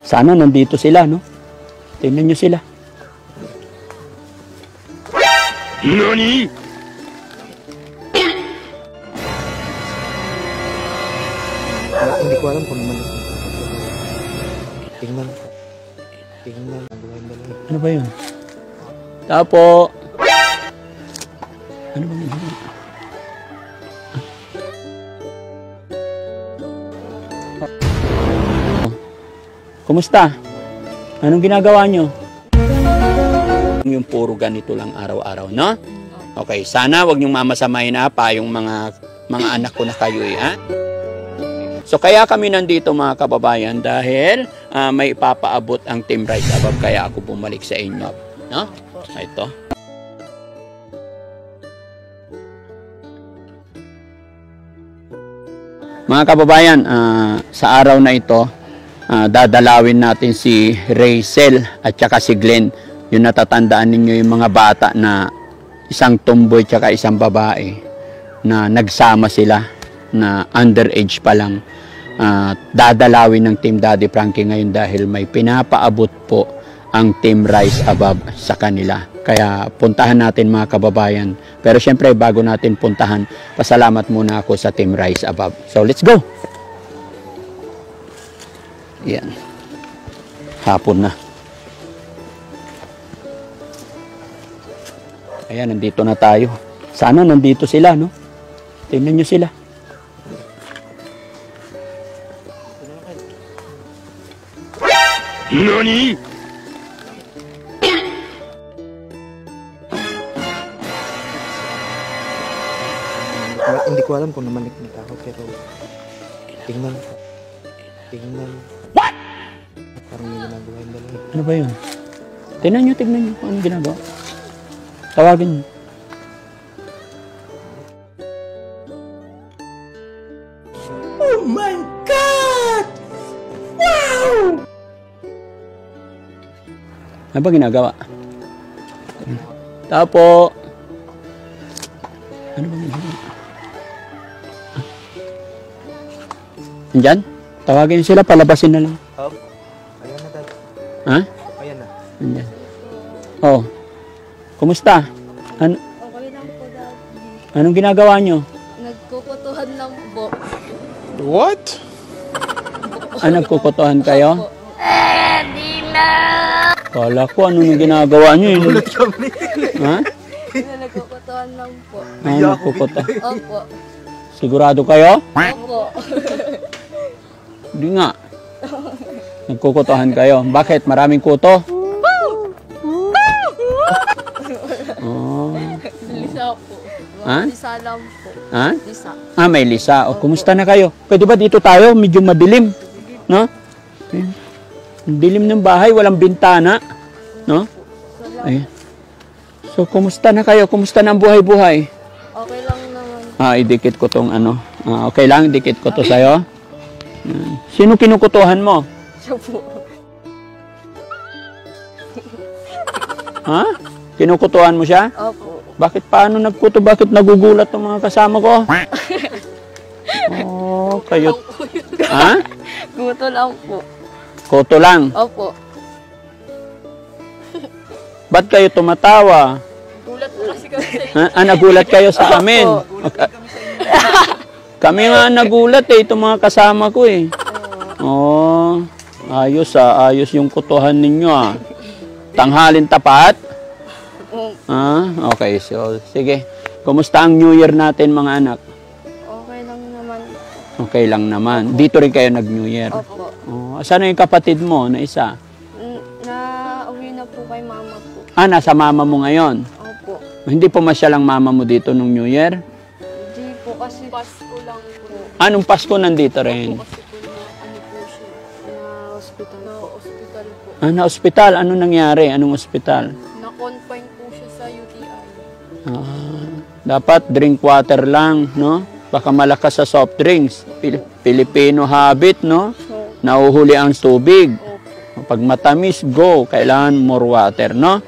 Sana nandito sila, no? Tingnan nyo sila. NANI?! Hindi ko alam kung naman. Tingnan. Tingnan. Ano ba yun? Tapo. Ano ba yun? Kumusta? Anong ginagawa nyo? Yung puro ganito lang araw-araw, no? Okay, sana wag niyong mamasamayin pa yung mga anak ko na kayo, ha? So kaya kami nandito mga kababayan dahil may ipapaabot ang Team Rise Above, kaya ako bumalik sa inyo, no? Ito. Mga kababayan, sa araw na ito, dadalawin natin si Rachel at saka si Glenn. Yung natatandaan ninyo yung mga bata na isang tomboy at saka isang babae na nagsama sila na underage pa lang. Dadalawin ng Team Daddy Frankie ngayon dahil may pinapaabot po ang Team Rise Above sa kanila. Kaya puntahan natin mga kababayan. Pero syempre bago natin puntahan, pasalamat muna ako sa Team Rise Above. So let's go! Yan. Hapon na. Ayan, nandito na tayo. Sana nandito sila, no? Tingnan nyo sila. NANI?! Hindi ko alam kung naman nagtao, pero tingnan. Tingnan. What? Parang may ginagawa yung dalawa. Ano ba yun? Tingnan nyo kung anong ginagawa. Tawagin nyo. Oh my God! Wow! Ano ba ginagawa? Tapo. Ano ba ginagawa? Andyan? Tawagin nyo sila, palabasin na lang. Ayan na, Dad. Ha? Ayan na. Andyan. Oh. Kumusta? Okay lang po, Daddy. Anong ginagawa nyo? Nagkukutuhan lang po. What? Nagkukutuhan kayo? Di na! Kala ko, anong ginagawa nyo yun? Ha? Nagkukutuhan lang po. Nagkukutuhan. Opo. Sigurado kayo? Opo. Hindi nga. Nagkukutuhan kayo. Bakit? Maraming kuto? Oh. Lisa po. Ha? Lisa lang po. Ha? Lisa. May Lisa. O, kumusta na kayo? Pwede ba dito tayo? Medyo madilim. No? Ang dilim ng bahay, walang bintana. No? Ayan. So, kumusta na kayo? Kumusta na ang buhay-buhay? Okay lang naman. Idikit ko tong ano. Okay lang, dikit ko to sa'yo. Sino kinukutuhan mo? Siya po. Ha? Kinukutuhan mo siya? Opo. Bakit paano nagkuto? Bakit nagugulat ang mga kasama ko? Oh, kayo. Ha? Guto lang po. Kuto lang. Opo. Ba't kayo tumatawa? Gulat po kasi kami. Nagulat kayo sa amin. Okay. Kami nga nagulat itong mga kasama ko eh. Oh, ayos ayos yung kutuhan ninyo Tanghalin tapat? Okay, so sige. Kumusta ang New Year natin mga anak? Okay lang naman. Okay lang naman. Dito rin kayo nag-New Year? Opo. Saan yung kapatid mo na isa? Na-uwi na po kay mama po. Nasa mama mo ngayon? Opo. Hindi pumasyal ang mama mo dito nung New Year? Hindi po kasi Pasko lang po. Anong Pasko nandito rin? Kasi po ano po siya, na-hospital. Na-hospital po. Na-hospital? Anong nangyari? Anong hospital? Na-confine po siya sa UTI. Dapat drink water lang, no? Baka malakas sa soft drinks. Filipino habit, no? Nauhuli ang tubig. Pag matamis, go. Kailangan more water, no?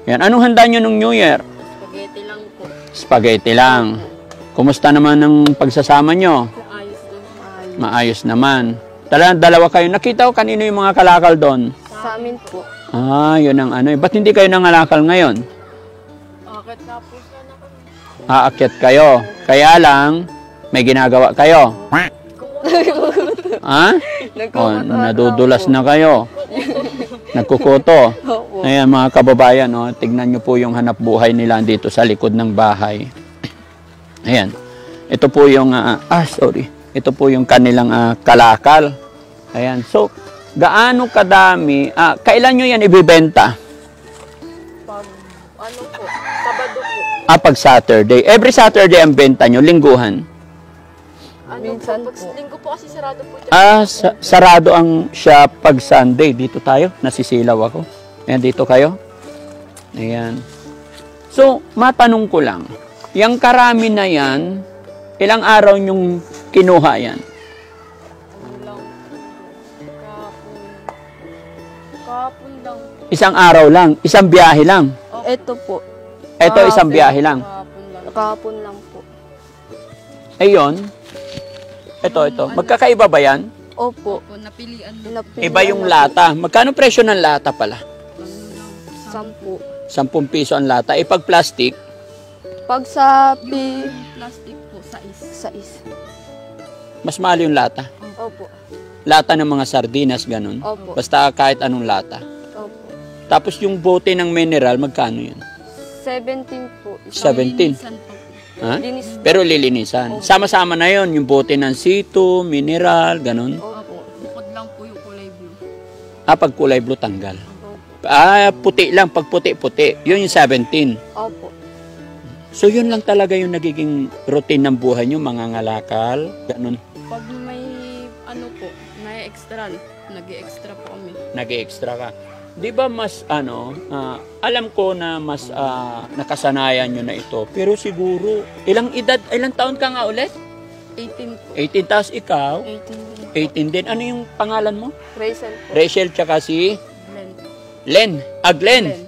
Yan. Anong handa nyo nung New Year? Spaghetti lang po. Spaghetti lang. Kumusta naman ang pagsasama nyo? Ayos lang. Maayos naman. Dalawa kayo. Nakita ko kanino yung mga kalakal doon? Sa amin po. Ah, yun ang ano. Ba't hindi kayo nangalakal ngayon? Bakit nga po sana kami? Aakyat kayo. Kaya lang, may ginagawa kayo. Ha? Nadudulas na kayo. Nagkukuto. Opo. Ayan mga kababayan, oh, tignan nyo po yung hanap buhay nila dito sa likod ng bahay. Ayan. Ito po yung, ito po yung kanilang kalakal. Ayan. So, gaano kadami, kailan nyo yan ibibenta? Pag, ano po, Sabado po. Pag Saturday. Every Saturday ang benta nyo, lingguhan. Ano Minsan po, pag po. linggo po kasi sarado po dyan. Sarado ang shop pag Sunday. Dito tayo, nasisilaw ako. Ayan, dito kayo. Ayan. So, matanong ko lang, yung karami na yan, ilang araw nyong kinuha yan? Ano lang po, kahapon lang po. Isang araw lang, isang biyahe lang. Ito po. Ito, isang biyahe lang. Kahapon lang po. Ayun. Ito. Magkakaiba ba yan? Opo. Napilian Iba yung lata. Magkano presyo ng lata pala? 10. 10 piso ang lata. Pag plastic, Pag sa plastic po, sais. mas mahal yung lata. Opo. Lata ng mga sardinas, ganun. Opo. Basta kahit anong lata. Opo. Tapos yung bote ng mineral, magkano yun? 17 po. 17. Ha? Linis. Pero lilinisan. Sama-sama na yon yung bote ng sito, mineral, ganun. Opo. Bukod lang po yung kulay blue. Pag kulay blue, tanggal. Opo. Puti lang. Pag puti. Yun yung 17. Opo. So, yun lang talaga yung nagiging routine ng buhay nyo, mga ngalakal, ganun. Pag may ano po, may extra, nag-extra po kami. Nag-extra ka. Di ba mas, alam ko na mas nakasanayan nyo na ito, pero siguro, ilang taon ka nga ulit? 18 po. 18, tapos ikaw? 18 din. 18 din. Ano yung pangalan mo? Rachel po. Rachel, tsaka si Glenn. Glenn.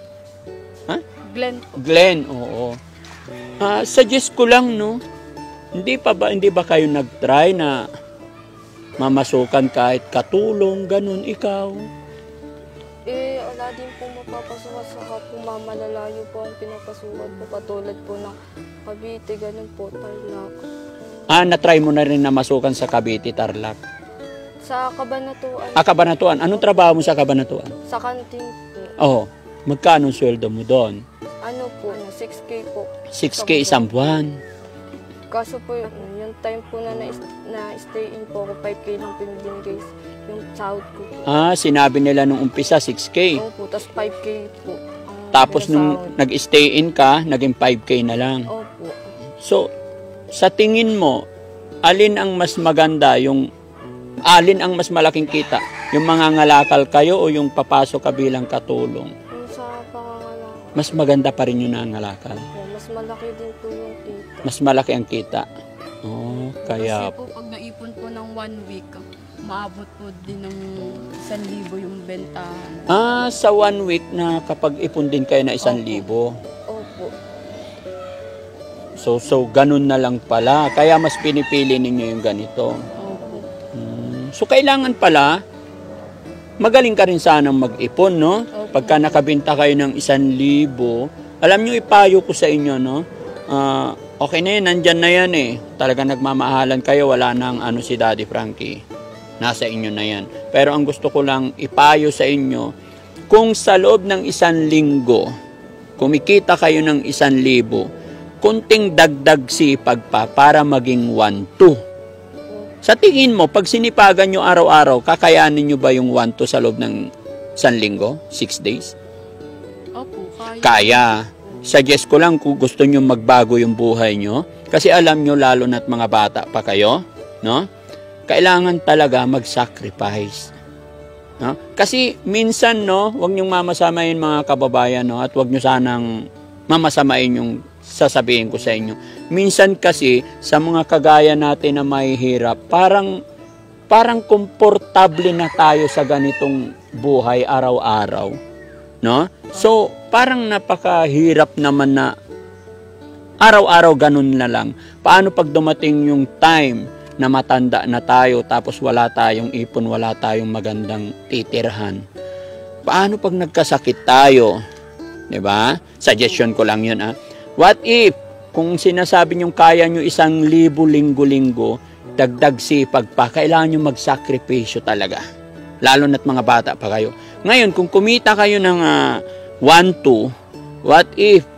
Ha? Glenn po. Glenn, oo. Suggest ko lang, no? Hindi ba kayo nag-try na mamasukan kahit katulong, ganun, ikaw? Wala din po mapapasukat saka po mamalalayo po ang pinapasukat po katulad po ng Cavite, ganun po, Tarlac. Na-try mo na rin na masukan sa Cavite, Tarlac. Sa Cabanatuan, Cabanatuan. Anong trabaho mo sa Cabanatuan? sa kantin po, Oo. Magkano ang sweldo mo doon? ano po, 6K po. 6K isang buwan. Kaso po, yung time po na-stay in po ako, 5K lang pinibigay yung sahod ko po. Sinabi nila nung umpisa 6K. Opo, tapos 5K po. ang Tapos nung pinasahod. nag-stay in ka, naging 5K na lang. Opo. So, sa tingin mo, alin ang mas malaking kita? Yung mga ngalakal kayo o yung papasok ka bilang katulong? Yung sa pangangalangan Mas maganda pa rin yung nangalakal. po, mas malaki din po yung kita. Mas malaki ang kita. Oh, kaya... Kasi po pag naipon po ng 1 week, maabot po din ng 1,000 yung bentahan. Sa 1 week na kapag ipon din kayo na 1,000. Opo. So ganun na lang pala. Kaya mas pinipili ninyo yung ganito. Opo. So kailangan pala, magaling ka rin sanang mag-ipon, no? Pagka nakabenta kayo ng 1,000, alam nyo, ipayo ko sa inyo, no? Okay na yan, nandyan na yan eh. Talaga nagmamahalan kayo, wala nang si Daddy Frankie. Nasa inyo na yan. Pero ang gusto ko lang ipayo sa inyo, kung sa loob ng 1 linggo, kumikita kayo ng 1,000, kunting dagdag sipag pa para maging 1,200. Sa tingin mo, pag sinipagan nyo araw-araw, kakayanin nyo ba yung 1,200 sa loob ng 1 linggo? 6 days? Opo, kaya. Kaya. Suggest ko lang kung gusto nyo magbago yung buhay nyo. Kasi alam nyo, lalo na't mga bata pa kayo, no? Kailangan talaga mag-sacrifice. No? Kasi minsan, no, huwag nyong mamasamayin mga kababayan, no? At huwag nyo sanang mamasamain yung sasabihin ko sa inyo. Minsan kasi, sa mga kagaya natin na mahihirap, parang komportable na tayo sa ganitong buhay araw-araw. No? So, parang napakahirap naman na araw-araw ganun na lang. Paano pag dumating yung time na matanda na tayo tapos wala tayong ipon, wala tayong magandang titirhan. Paano pag nagkasakit tayo? 'Di ba? Suggestion ko lang 'yun, ah. What if kung sinasabi nyo kaya nyo 1,000 linggo-linggo, dagdag sipag pa, kailangan nyo magsakripisyo talaga. Lalo na't mga bata pa kayo. Ngayon, kung kumita kayo ng 1,200, what if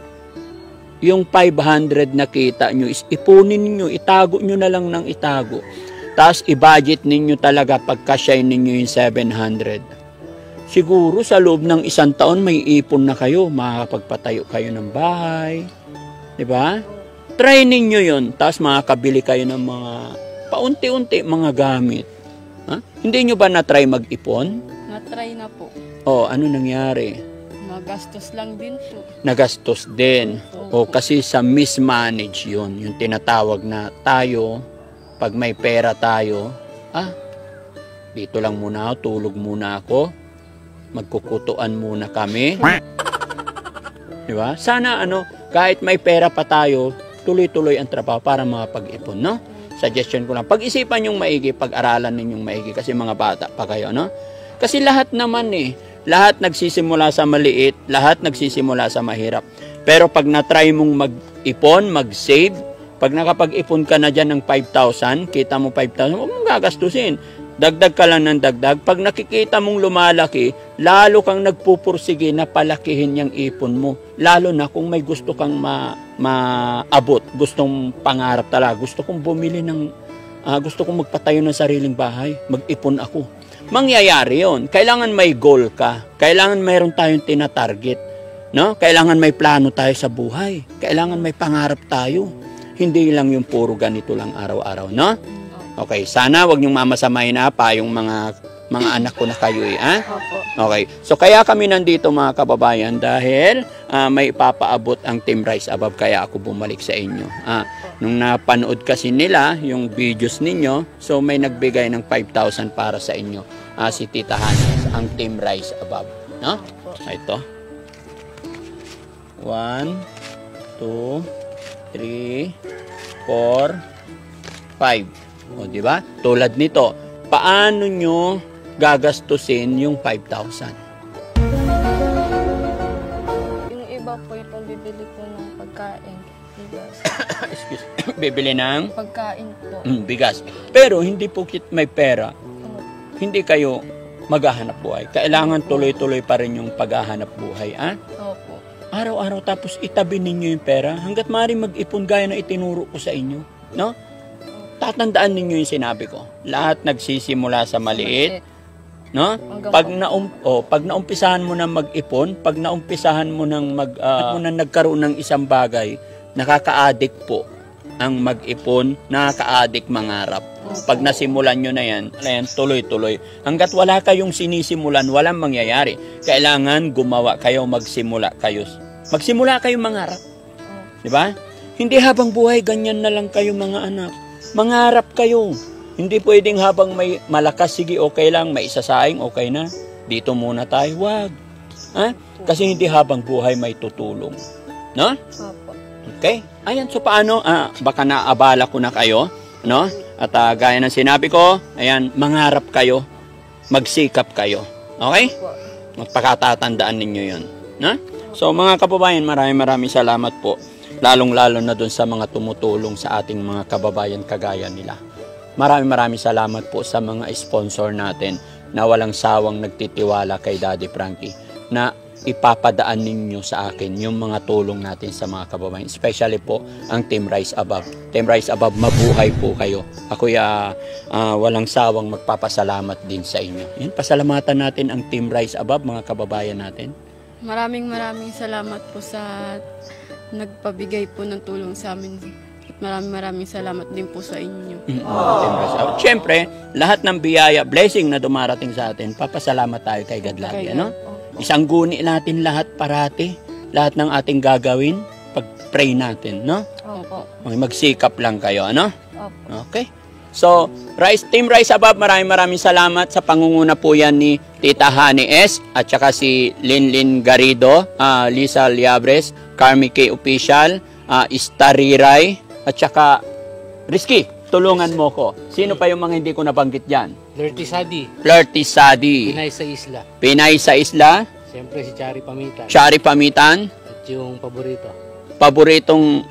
yung 500 na kita nyo is ipunin nyo, itago nyo na lang ng itago. Tapos i-budget ninyo talaga pagka-share ninyo yung 700. Siguro sa loob ng 1 taon may ipon na kayo, makakapagpatayo kayo ng bahay. Diba? Try ninyo yun. Tapos makakabili kayo ng mga paunti-unti mga gamit. Ha? Hindi nyo ba na-try mag-ipon? Na-try na po. O, ano nangyari? Magastos lang din po. Nagastos din. O, kasi sa mismanage yun. Yung tinatawag na tayo, pag may pera tayo, dito lang muna ako, tulog muna ako, magkukutuan muna kami. Diba? Sana kahit may pera pa tayo, tuloy-tuloy ang trabaho para makapag-ipon, no? Suggestion ko lang. Pag-isipan yung maigi, pag-aralan ninyong maigi kasi mga bata pa kayo, no? Kasi lahat naman lahat nagsisimula sa maliit, lahat nagsisimula sa mahirap. Pero pag na-try mong mag-ipon, mag-save, pag nakapag-ipon ka na dyan ng 5,000, kita mo 5,000, huwag mong gagastusin. Dagdag ka lang ng dagdag. Pag nakikita mong lumalaki, lalo kang nagpupursige na palakihin yung ipon mo. Lalo na kung may gusto kang maabot, gustong pangarap talaga, gusto kong bumili ng, gusto kong magpatayo ng sariling bahay, mag-ipon ako. Mangyayari yon. Kailangan may goal ka. Kailangan mayroon tayong tinatarget. No? Kailangan may plano tayo sa buhay. Kailangan may pangarap tayo. Hindi lang yung puro ganito lang araw-araw, no? Okay, sana wag niyong mamasamahin pa yung mga anak ko na kayo Okay, so kaya kami nandito mga kababayan dahil may ipapaabot ang Team Rise Above kaya ako bumalik sa inyo. Nung napanood kasi nila yung videos ninyo, so may nagbigay ng 5,000 para sa inyo. Si Tita Hana, ang Team Rise Above. No? Ito. 1, 2, 3, 4, 5. O, di ba? Tulad nito, paano nyo gagastusin yung 5,000? Yung iba po yung pambibili po ng pagkain, bigas. Excuse me. Bibili ng Pagkain po. bigas. Pero hindi po may pera, hindi kayo maghahanap buhay. Kailangan tuloy-tuloy pa rin yung paghahanap buhay. Opo. Araw-araw tapos itabi ninyo yung pera hanggat maaari mag-ipon gaya na itinuro ko sa inyo. No? Tatandaan ninyo yung sinabi ko. Lahat nagsisimula sa maliit. No? Pag naumpisahan mo na mag-ipon, pag naumpisahan mo nang nagkaroon ng isang bagay, nakaka-addict po ang mag-ipon, nakaka-addict mangarap. Pag nasimulan nyo na yan, tuloy-tuloy. Hanggat wala kayong sinisimulan, walang mangyayari. Kailangan gumawa kayo, magsimula kayo. Magsimula kayo mangarap. Diba? Hindi habang buhay, ganyan na lang kayo mga anak. Mangarap kayo. Hindi pwedeng habang may malakas, sige okay lang, may isasaing, okay na. Dito muna tayo, wag. Kasi hindi habang buhay may tutulong. No? Okay? Ayan, so paano? Baka naabala ko na kayo. No? At gaya ng sinabi ko, ayan, mangarap kayo. Magsikap kayo. Okay? Magpakatatandaan ninyo yun. No? So mga kababayan, maraming salamat po. Lalong-lalo na dun sa mga tumutulong sa ating mga kababayan kagaya nila. Maraming salamat po sa mga sponsor natin na walang sawang nagtitiwala kay Daddy Frankie na ipapadaan ninyo sa akin yung mga tulong natin sa mga kababayan. Especially po ang Team Rise Above. Team Rise Above, mabuhay po kayo. Ako'y walang sawang magpapasalamat din sa inyo. Yan, pasalamatan natin ang Team Rise Above, mga kababayan natin. Maraming salamat po sa nagpabigay po ng tulong sa amin. At maraming salamat din po sa inyo. Siyempre, lahat ng biyaya, blessing na dumarating sa atin, papasalamat tayo kay God lagi. Isang guni natin lahat parati, lahat ng ating gagawin, pag-pray natin, no? Opo. Magsikap lang kayo, ano? Opo. Okay? So, Team Rise Above, maraming salamat sa pangunguna po yan ni Tita Hani S. At saka si Linlin Garrido, Lisa Liabres, Carmi K. Official, Stariray, at saka Rizky tulungan mo ko. Sino pa yung mga hindi ko nabanggit dyan? Flirty Sadi, Flirty Sadi. Pinay sa Isla. Pinay sa Isla. Siyempre si Chari Pamitan. Shari Pamitan. At yung paborito. Paboritong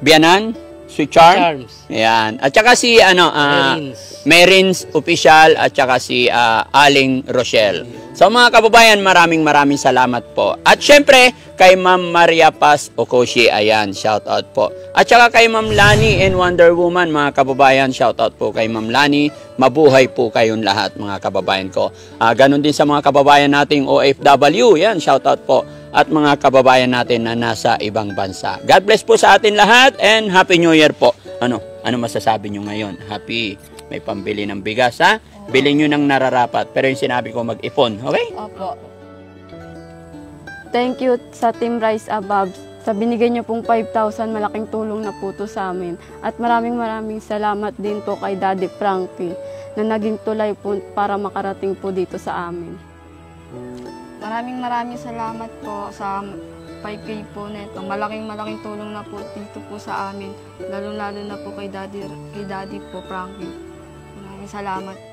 biyanan. Si Charm. Charms. Ayan. At saka si Marines. Merins Official at saka si Aling Rochelle. So mga kababayan, maraming salamat po. At syempre, kay Ma'am Maria Paz Okoshi, ayan, shout out po. At saka kay Ma'am Lani and Wonder Woman, mga kababayan, shout out po kay Ma'am Lani. Mabuhay po kayong lahat, mga kababayan ko. Ganon din sa mga kababayan nating OFW, yan, shout out po. At mga kababayan natin na nasa ibang bansa. God bless po sa atin lahat and Happy New Year po. Ano masasabi nyo ngayon? Happy, may pambili ng bigas, ha? Bilhin nyo ng nararapat. Pero yung sinabi ko, mag-ipon, okay? Opo. Thank you sa Team Rise Above. Sa binigay niyo pong 5,000, malaking tulong na po to sa amin. At maraming salamat din po kay Daddy Frankie na naging tulay po para makarating po dito sa amin. Maraming salamat po sa 5K po neto. Malaking tulong na po dito po sa amin. Lalo na po kay Daddy po, Frankie. Maraming salamat po.